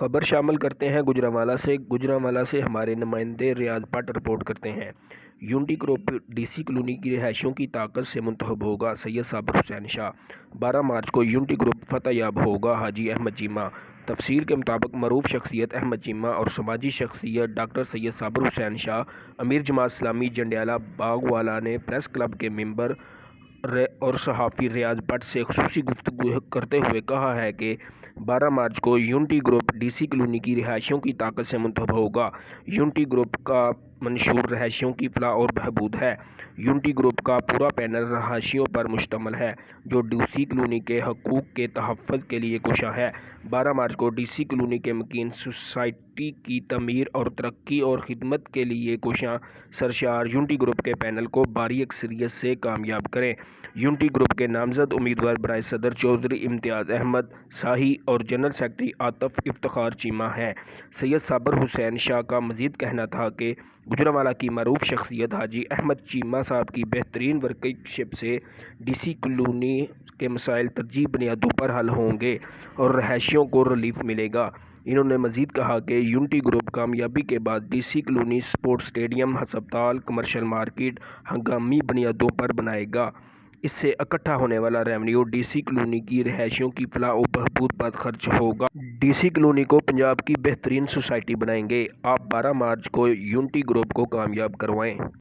خبر شامل کرتے ہیں گوجرانوالہ سے ہمارے نمائندے ریاض بٹ رپورٹ کرتے ہیں۔ یونٹی گروپ ڈی سی کالونی کی رہائشیوں کی طاقت سے منتخب ہوگا سید صابر حسین شاہ۔ 12 مارچ کو یونٹی گروپ فتح یاب ہوگا حاجی احمد چیمہ۔ تفصیل کے مطابق معروف شخصیت احمد چیمہ اور سماجی شخصیت ڈاکٹر سید صابر حسین شاہ امیر جماعت اسلامی جنڈیالہ باغوالا نے پریس کلب کے ممبر اور صحافی ریاض بٹ سے خصوصی گفتگو کرتے ہوئے کہا ہے کہ 12 مارچ کو یونٹی گروپ ڈی سی کالونی کی رہائشیوں کی طاقت سے منتخب ہوگا۔ یونٹی گروپ کا منشور رہائشیوں کی فلاح اور بہبود ہے۔ یونٹی گروپ کا پورا پینل رہائشیوں پر مشتمل ہے جو ڈی سی کالونی کے حقوق کے تحفظ کے لیے کوشاں ہے۔ 12 مارچ کو ڈی سی کالونی کے مکین سوسائٹی کی تعمیر اور ترقی اور خدمت کے لیے کوشاں سرشار یونٹی گروپ کے پینل کو بھاری اکثریت سے کامیاب کریں۔ یونٹی گروپ کے نامزد امیدوار برائے صدر چودھری امتیاز احمد ساہی اور جنرل سیکرٹری عاطف افتخار چیمہ ہیں۔ سید صابر حسین شاہ کا مزید کہنا تھا کہ گوجرانوالہ کی معروف شخصیت حاجی احمد چیمہ صاحب کی بہترین ورکنگ سے ڈی سی کالونی کے مسائل ترجیحی بنیادوں پر حل ہوں گے اور رہائشیوں کو ریلیف ملے گا۔ انہوں نے مزید کہا کہ یونٹی گروپ کامیابی کے بعد ڈی سی کالونی سپورٹس اسٹیڈیم، ہسپتال، کمرشل مارکیٹ ہنگامی بنیادوں پر بنائے گا۔ اس سے اکٹھا ہونے والا ریونیو ڈی سی کالونی کی رہائشیوں کی فلاح و بہبود پر خرچ ہوگا۔ ڈی سی کالونی کو پنجاب کی بہترین سوسائٹی بنائیں گے۔ آپ 12 مارچ کو یونٹی گروپ کو کامیاب کروائیں۔